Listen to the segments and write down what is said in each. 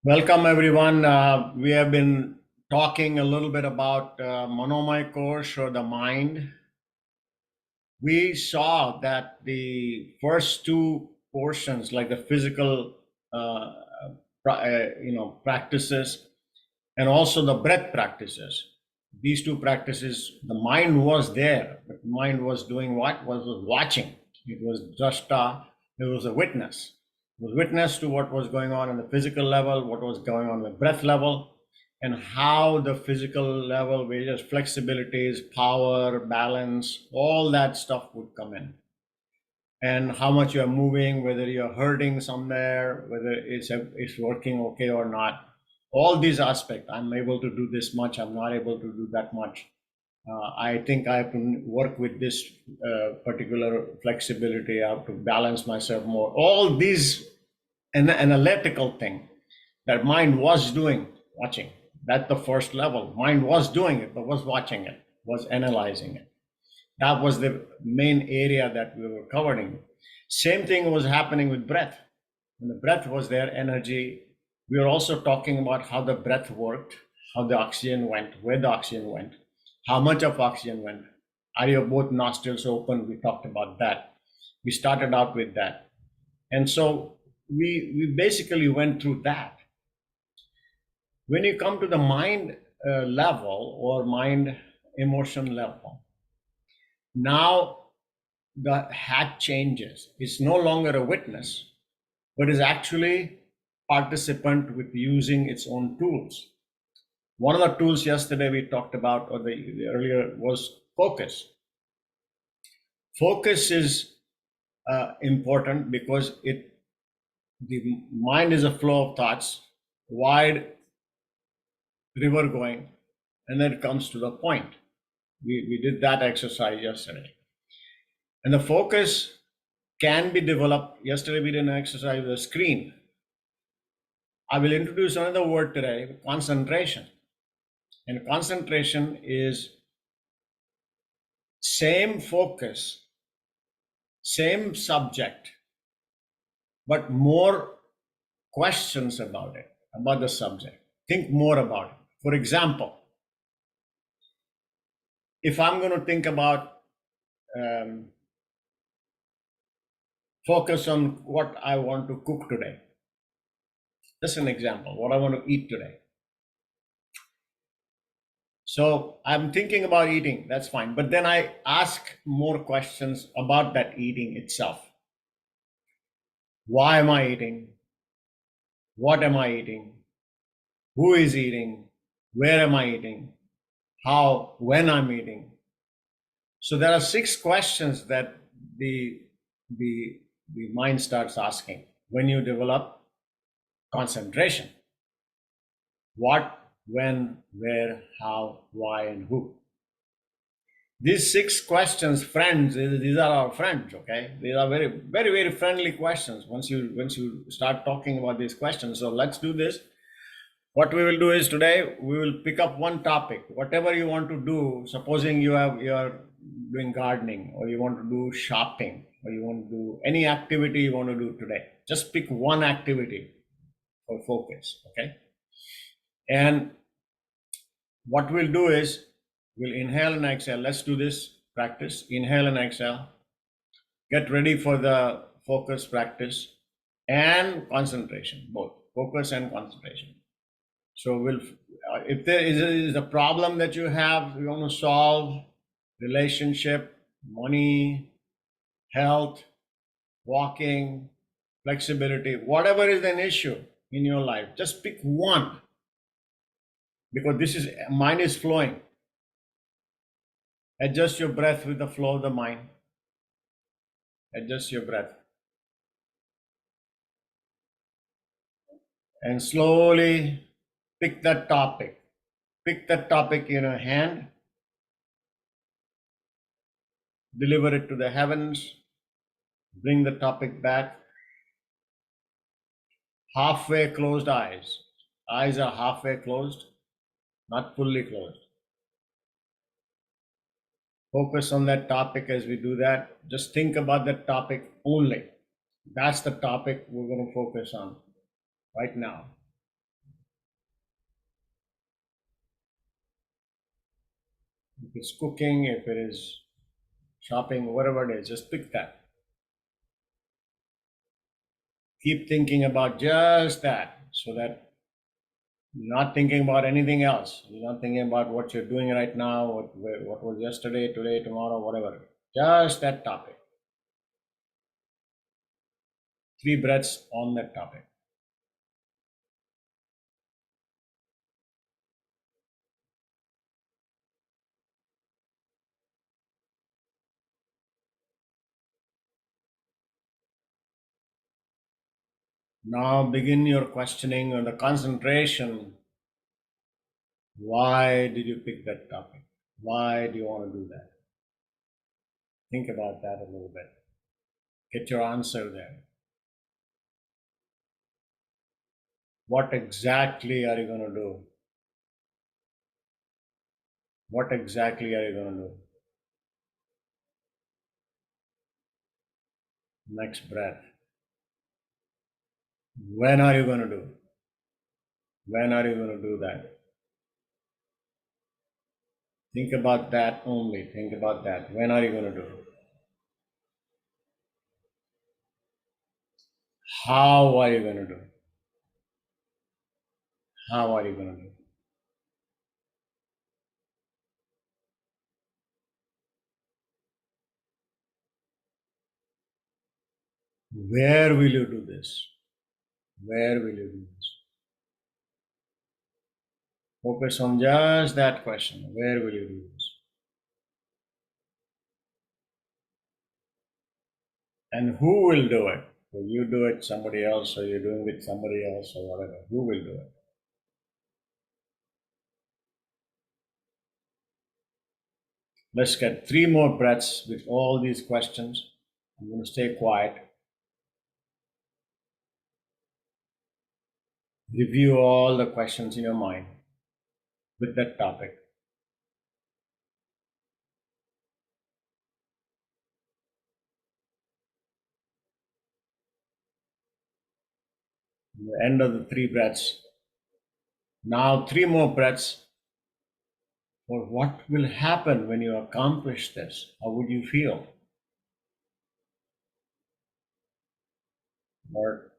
Welcome, everyone. We have been talking a little bit about Manomay course or the mind. We saw that the first two portions, like the physical, uh, practices, and also the breath practices. These two practices, the mind was there, but mind was doing what? Was watching. It was just it was a witness. It was witness to what was going on in the physical level, what was going on the breath level, and how the physical level, various flexibilities, power, balance, all that stuff would come in, and how much you're moving, whether you're hurting somewhere, whether it's working okay or not. All these aspects, I'm able to do this much, I'm not able to do that much. I think I have to work with this particular flexibility. I have to balance myself more. All these an analytical thing that mind was doing, watching. That's the first level. Mind was doing it, but was watching it, was analyzing it. That was the main area that we were covering. Same thing was happening with breath. When the breath was there, energy, we were also talking about how the breath worked, how the oxygen went, where the oxygen went, how much of oxygen went. Are your both nostrils open? We talked about that. We started out with that. And so we basically went through that. When you come to the mind level or mind emotion level, now the hat changes. It's no longer a witness, but is actually participant with using its own tools. One of the tools yesterday we talked about, or the earlier, was focus. Focus is important because the mind is a flow of thoughts, wide river going, and then it comes to the point. We did that exercise yesterday. And the focus can be developed. Yesterday we did an exercise with a screen. I will introduce another word today, concentration. And concentration is same focus, same subject, but more questions about it, about the subject. Think more about it. For example, if I'm going to think about um, focus on what I want to cook today, just an example, what I want to eat today. So I'm thinking about eating, that's fine. But then I ask more questions about that eating itself. Why am I eating? What am I eating? Who is eating? Where am I eating? How, when I'm eating? So there are six questions that the the the mind starts asking when you develop concentration. What, when, where, how, why, and who. These six questions, friends, these are our friends, okay? These are very, very, very friendly questions once you start talking about these questions. So let's do this. What we will do is today we will pick up one topic, whatever you want to do. Supposing you're doing gardening, or you want to do shopping, or you want to do any activity you want to do today. Just pick one activity for focus, okay? And what we'll do is we'll inhale and exhale. Let's do this practice. Inhale and exhale. Get ready for the focus practice and concentration, both focus and concentration. So if there is a problem that you have, you want to solve, relationship, money, health, walking, flexibility, whatever is an issue in your life, just pick one, because this is mind is flowing. Adjust your breath with the flow of the mind. Adjust your breath. And slowly pick that topic. Pick that topic in your hand, deliver it to the heavens, bring the topic back. Halfway closed eyes. Eyes are halfway closed, not fully closed. Focus on that topic as we do that. Just think about that topic only. That's the topic we're going to focus on right now. If it's cooking, if it is shopping, whatever it is, just pick that. Keep thinking about just that, so that you're not thinking about anything else. You're not thinking about what you're doing right now, what was yesterday, today, tomorrow, whatever. Just that topic. 3 breaths on that topic. Now begin your questioning and the concentration. Why did you pick that topic? Why do you want to do that? Think about that a little bit. Get your answer there. What exactly are you going to do? What exactly are you going to do? Next breath. When are you going to do? When are you going to do that? Think about that only. Think about that. When are you going to do? How are you going to do? How are you going to do? Where will you do this? Where will you do this? Focus on just that question. Where will you do this? And who will do it? Will you do it, somebody else, or you're doing it with somebody else, or whatever? Who will do it? Let's get 3 more breaths with all these questions. I'm going to stay quiet. Review all the questions in your mind with that topic. At the end of the 3 breaths, now 3 more breaths for what will happen when you accomplish this. How would you feel? Or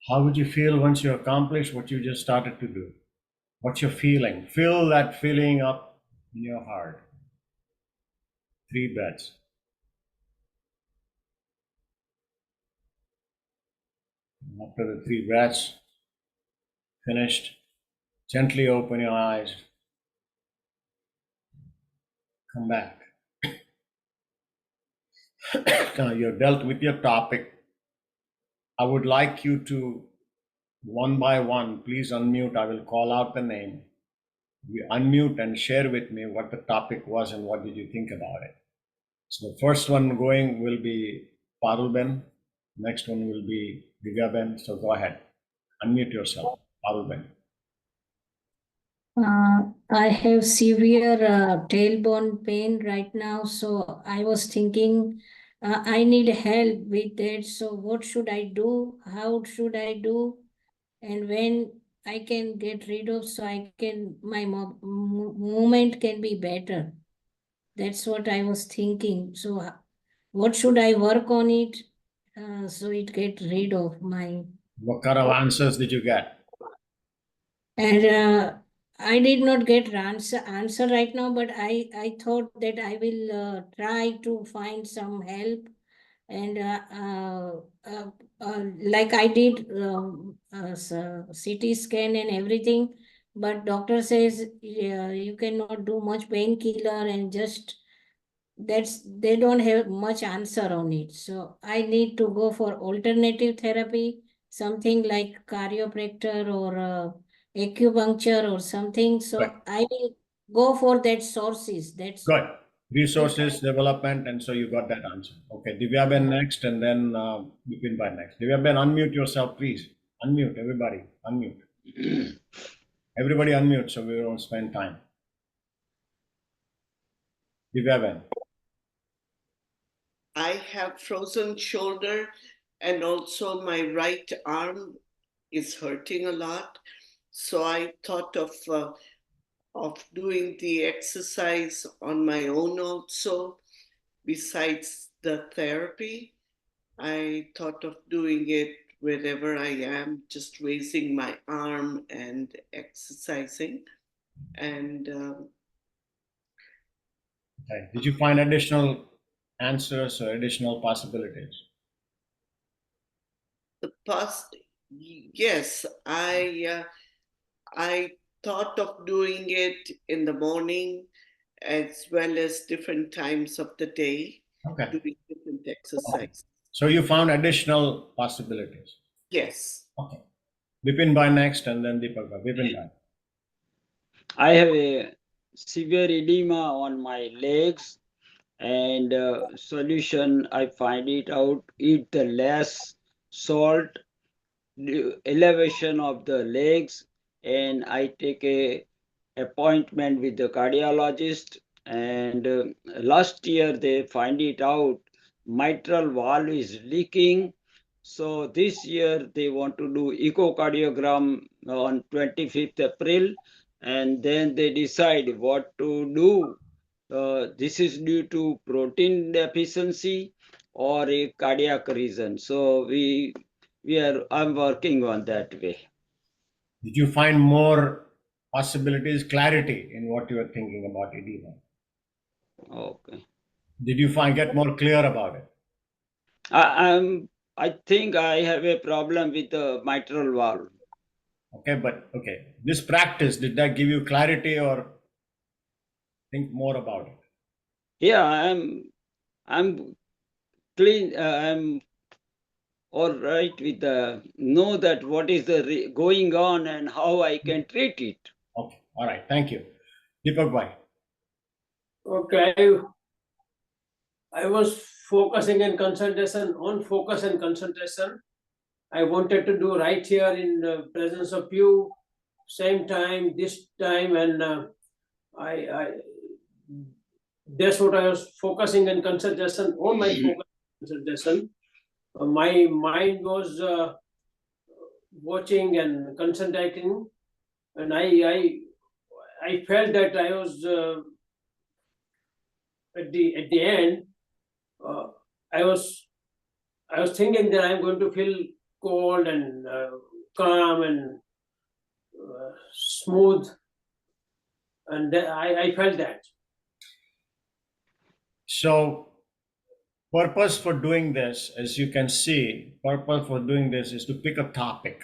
how would you feel once you accomplish what you just started to do? What's your feeling? Fill that feeling up in your heart. 3 breaths. After the 3 breaths finished, gently open your eyes. Come back. Now you're dealt with your topic. I would like you to, one by one, please unmute. I will call out the name. You unmute and share with me what the topic was and what did you think about it. So the first one going will be Parulben. Next one will be Divyaben. So go ahead. Unmute yourself. Parulben. I have severe tailbone pain right now, so I was thinking I need help with that. So, what should I do? How should I do? And when I can get rid of, so I can my movement can be better. That's what I was thinking. So, what should I work on it so it get rid of my. What kind of answers did you get? And I did not get answer right now, but I thought that I will try to find some help and uh, like I did CT scan and everything, but doctor says you cannot do much painkiller and just that's they don't have much answer on it. So I need to go for alternative therapy, something like chiropractor or acupuncture or something. Good. So I will go for that sources. That's Good. Resources, development, and so you got that answer. Okay, Divyaben next, and then Bipin Bhai next. Divyaben, unmute yourself, please. Unmute, everybody. Unmute. Everybody unmute so we don't spend time. Divyaben. I have frozen shoulder and also my right arm is hurting a lot. So I thought of of doing the exercise on my own also, besides the therapy. I thought of doing it wherever I am, just raising my arm and exercising. And Okay. Did you find additional answers or additional possibilities? the past, yes, I thought of doing it in the morning as well as different times of the day, Okay. doing different Okay. exercise. So you found additional possibilities. Yes. Okay. Bipin Bhai next, and then Deepak Bhai. Bipin Bhai. I have a severe edema on my legs, and solution I find it out: eat the less salt, elevation of the legs, and I take a appointment with the cardiologist. And last year they find it out mitral valve is leaking. So this year they want to do echocardiogram on 25th April, and then they decide what to do. This is due to protein deficiency or a cardiac reason. So I'm working on that way. Did you find more possibilities, clarity in what you were thinking about edema? Okay. Did you get more clear about it? I think I have a problem with the mitral valve. Okay, but okay. This practice, did that give you clarity or think more about it? Yeah, I'm clean. I'm all right with the know that what is the going on and how I can treat it. Okay, all right, thank you. Deepak Bhai. Okay, I was focusing in concentration on focus and concentration. I wanted to do right here in the presence of you, same time, this time, and I that's what I was focusing and concentration on my focus and concentration. My mind was watching and concentrating, and I felt that I was at the end. Uh, I was thinking that I'm going to feel cold and calm and smooth, and I felt that. So, purpose for doing this, as you can see, purpose for doing this is to pick a topic.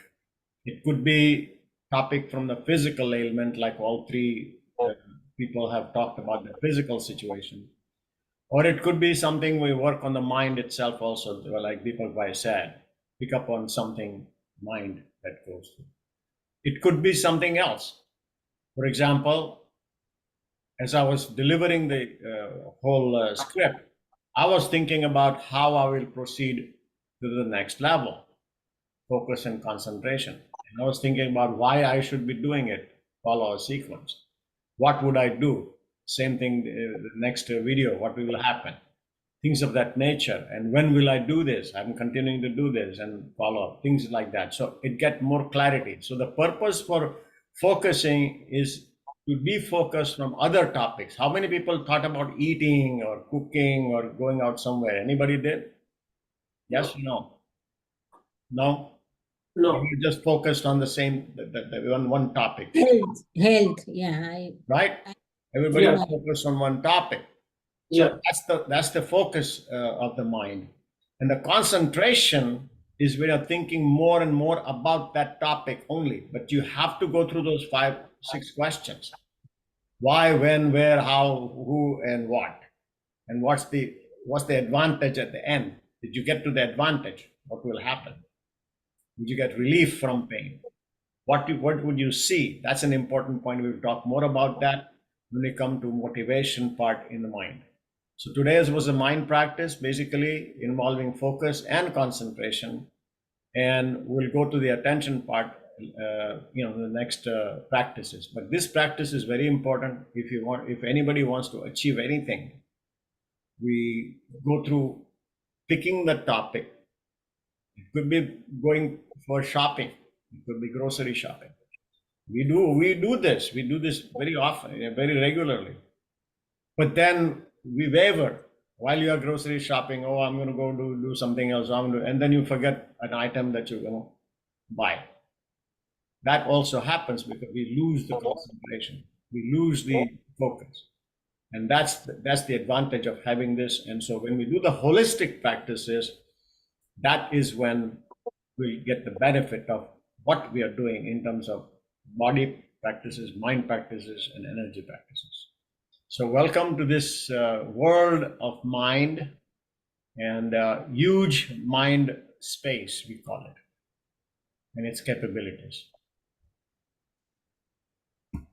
It could be topic from the physical ailment, like all three people have talked about the physical situation, or it could be something we work on the mind itself also, like Deepak Bhai said, pick up on something mind that goes through. It could be something else. For example, as I was delivering the whole script, I was thinking about how I will proceed to the next level, focus and concentration. And I was thinking about why I should be doing it, follow a sequence. What would I do? Same thing, the next video, what will happen? Things of that nature. And when will I do this? I'm continuing to do this and follow up, things like that. So it get more clarity. So the purpose for focusing is to defocus from other topics. How many people thought about eating or cooking or going out somewhere? Anybody did? Yes or no? No? No, You just focused on the same the one topic, Health, yeah. right? Everybody Yeah. was focused on one topic. So yeah, that's the focus of the mind, and the concentration is when you're thinking more and more about that topic only. But you have to go through those 5, 6 questions: why, when, where, how, who, and what, and what's the advantage at the end? Did you get to the advantage? What will happen? Did you get relief from pain? What would you see? That's an important point. We'll talk more about that when we come to motivation part in the mind. So today's was a mind practice, basically involving focus and concentration, and we'll go to the attention part, the next practices. But this practice is very important if anybody wants to achieve anything. We go through picking the topic. It could be going for shopping. It could be grocery shopping. We do this. We do this very often, very regularly. But then we waver while you are grocery shopping. Oh, I'm going to go do something else. And then you forget an item that you're going to buy. That also happens because we lose the concentration. We lose the focus. And that's the advantage of having this. And so when we do the holistic practices, that is when we get the benefit of what we are doing in terms of body practices, mind practices, and energy practices. So welcome to this world of mind and huge mind space, we call it, and its capabilities.